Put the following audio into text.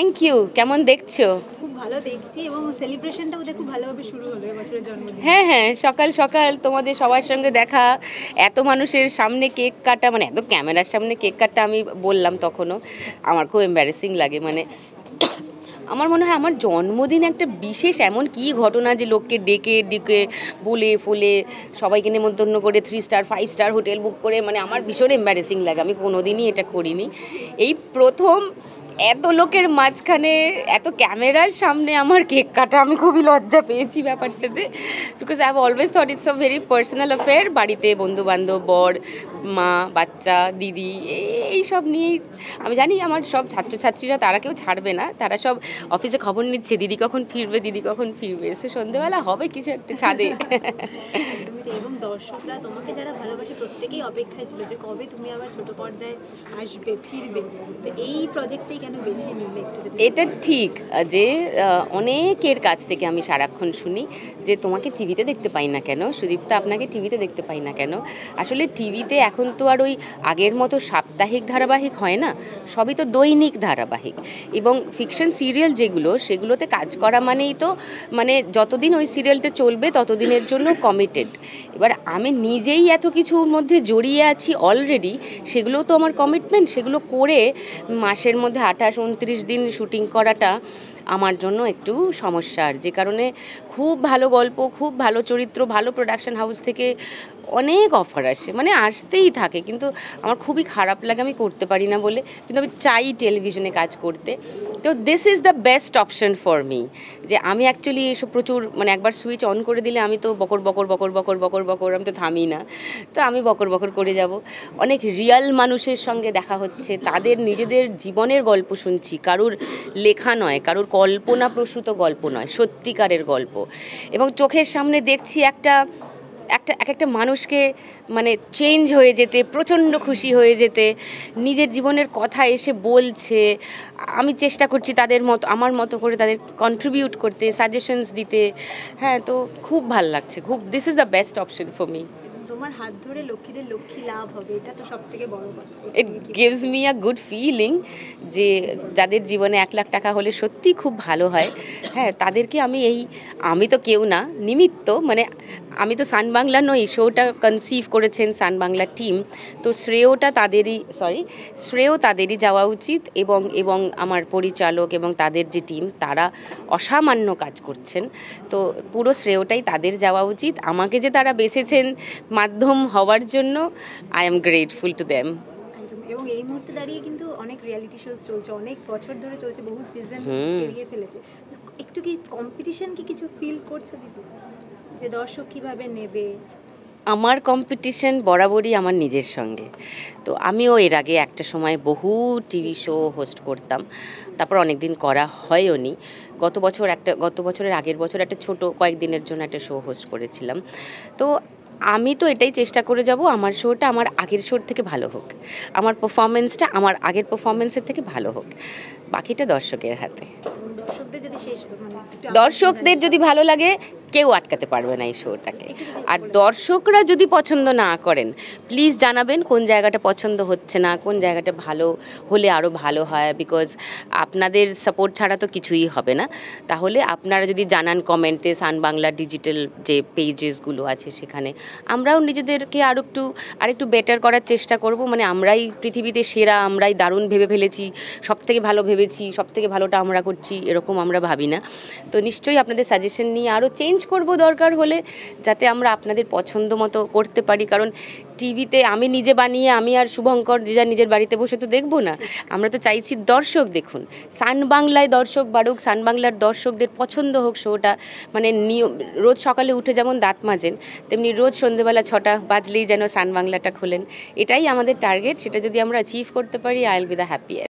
Thank you. কেমন দেখছো? খুব ভালো দেখছি এবং সেলিব্রেশনটাও খুব ভালোভাবে শুরু হলো এবছরের জন্মদিন। হ্যাঁ হ্যাঁ, সকাল সকাল তোমাদের সবার সঙ্গে দেখা, এত মানুষের সামনে কেক কাটা, মানে এত ক্যামেরার সামনে কেক কাটা, আমি বললাম তখনও আমার খুব এম্বারেসিং লাগে। মানে আমার মনে হয় আমার জন্মদিন একটা বিশেষ এমন কি ঘটনা যে লোককে ডেকে ডেকে বলে ফুলে সবাইকে নেমন্তন্ন করে 3 স্টার 5 স্টার হোটেল বুক করে, মানে আমার ভীষণ এম্বারেসিং লাগে। আমি কোনোদিনই এটা করিনি, এই প্রথম এত লোকের মাঝখানে এত ক্যামেরার সামনে আমার কেক কাটা। আমি খুবই লজ্জা পেয়েছি ব্যাপারটাতে, because I have always thought it's a very personal affair. বাড়িতে বন্ধুবান্ধব, বর, মা, বাচ্চা, দিদি, এই সব নিয়েই আমি জানি আমার সব ছাত্রছাত্রীরা তারা কেউ ছাড়বে না, তারা সব অফিসে খবর নিচ্ছে দিদি কখন ফিরবে, দিদি কখন ফিরবে, এসে সন্ধ্যেবেলা হবে কিছু একটা ছাদে। এবং দর্শকরা তোমাকে যারা ভালোবাসে প্রত্যেকেই অপেক্ষায় ছিল যে কবে তুমি আবার ছোট পর্দায় আসবে, ফিরবে। তো এই প্রজেক্টটাই কেন বেছে নিলে একটু? এটা ঠিক যে অনেকের কাছ থেকে আমি সারাক্ষণ শুনি যে তোমাকে টিভিতে দেখতে পাই না কেন, সুদীপ্তা আপনাকে টিভিতে দেখতে পাই না কেন। আসলে টিভিতে এখন তো আর ওই আগের মতো সাপ্তাহিক ধারাবাহিক হয় না, সবই তো দৈনিক ধারাবাহিক। এবং ফিকশন সিরিয়াল যেগুলো, সেগুলোতে কাজ করা মানেই তো মানে যতদিন ওই সিরিয়ালটা চলবে ততদিনের জন্য কমিটেড। এবার আমি নিজেই এত কিছুর মধ্যে জড়িয়ে আছি অলরেডি, সেগুলোও তো আমার কমিটমেন্ট। সেগুলো করে মাসের মধ্যে 28-29 দিন শুটিং করাটা আমার জন্য একটু সমস্যার, যে কারণে খুব ভালো গল্প, খুব ভালো চরিত্র, ভালো প্রোডাকশন হাউস থেকে অনেক অফার আসে, মানে আসতেই থাকে, কিন্তু আমার খুবই খারাপ লাগে আমি করতে পারি না বলে। কিন্তু আমি চাই টেলিভিশনে কাজ করতে। তো this is the best option for me, যে আমি অ্যাকচুয়ালি এসব প্রচুর, মানে একবার সুইচ অন করে দিলে আমি তো বকর বকর বকর বকর বকর বকর, আমি তো থামি না। তো আমি বকর বকর করে যাব। অনেক রিয়াল মানুষের সঙ্গে দেখা হচ্ছে, তাদের নিজেদের জীবনের গল্প শুনছি, কারুর লেখা নয়, কারুর কল্পনাপ্রসূত গল্প নয়, সত্যিকারের গল্প। এবং চোখের সামনে দেখছি একটা একটা মানুষকে মানে চেঞ্জ হয়ে যেতে, প্রচণ্ড খুশি হয়ে যেতে, নিজের জীবনের কথা এসে বলছে। আমি চেষ্টা করছি তাদের মতো, আমার মতো করে তাদের কন্ট্রিবিউট করতে, সাজেশনস দিতে। হ্যাঁ, তো খুব ভাল লাগছে, খুব। This is the best option for me. তোমার হাত ধরে লক্ষ্মীদের লক্ষ্মী লাভ হবে, এটা তো সবথেকে বড় কথা। It gives me a good feeling যে যাদের জীবনে 1 লাখ টাকা হলে সত্যি খুব ভালো হয়। হ্যাঁ, তাদেরকে আমি তো কেউ না, নিমিত্ত। মানে আমি তো সান বাংলা নই, শোটা কনসিভ করেছেন সান বাংলা টিম, তো শ্রেয় তাদেরই যাওয়া উচিত। এবং আমার পরিচালক এবং তাদের যে টিম, তারা অসামান্য কাজ করছেন, তো পুরো শ্রেয়টাই তাদের যাওয়া উচিত। আমাকে যে তারা বেছেছেন মাধ্যম হওয়ার জন্য, I am grateful to them. এবং এই মুহূর্তে দাঁড়িয়ে কিন্তু অনেক রিয়েলিটি শোজ চলছে, অনেক বছর ধরে চলছে, বহু সিজন পেরিয়ে ফেলেছে। একটু কি কম্পিটিশন কি কিছু ফিল করছো দিদি, যে দর্শক কিভাবে নেবে? আমার কম্পিটিশন বরাবরই আমার নিজের সঙ্গে। তো আমিও এর আগে একটা সময় বহু টিভি শো হোস্ট করতাম, তারপর অনেক দিন করা হয়ও নি। গত বছরের আগের বছর একটা ছোট কয়েকদিনের জন্য একটা শো হোস্ট করেছিলাম। তো আমি তো এটাই চেষ্টা করে যাব আমার শোটা আমার আগের শোর থেকে ভালো হোক, আমার পারফরমেন্সটা আমার আগের পারফরমেন্সের থেকে ভালো হোক, বাকিটা দর্শকের হাতে। দর্শকদের যদি ভালো লাগে, কেউ আটকাতে পারবে না এই শোটাকে। আর দর্শকরা যদি পছন্দ না করেন, প্লিজ জানাবেন কোন জায়গাটা পছন্দ হচ্ছে না, কোন জায়গাটা ভালো হলে আরও ভালো হয়। বিকজ আপনাদের সাপোর্ট ছাড়া তো কিছুই হবে না। তাহলে আপনারা যদি জানান কমেন্টে, সান বাংলা ডিজিটাল যে পেজেসগুলো আছে সেখানে, আমরাও নিজেদেরকে আরেকটু বেটার করার চেষ্টা করব। মানে আমরাই পৃথিবীতে সেরা, আমরাই দারুণ ভেবে ফেলেছি, সবথেকে ভালো ভেবেছি, সবথেকে ভালোটা আমরা করছি, এরকম আমরা ভাবি না। তো নিশ্চয়ই আপনাদের সাজেশন নিয়ে আরও চেঞ্জ করব দরকার হলে, যাতে আমরা আপনাদের পছন্দ মতো করতে পারি। কারণ টিভিতে আমি নিজে বানিয়ে আমি আর শুভঙ্কর যে নিজের বাড়িতে বসে তো দেখবো না, আমরা তো চাইছি দর্শক দেখুন, সান বাংলায় দর্শক বাড়ুক, সান বাংলার দর্শকদের পছন্দ হোক শোটা। মানে রোজ সকালে উঠে যেমন দাঁত মাজেন, তেমনি রোজ সন্ধ্যেবেলা 6টা বাজলেই যেন সান বাংলাটা খোলেন। এটাই আমাদের টার্গেট। সেটা যদি আমরা অ্যাচিভ করতে পারি, I will be the happiest.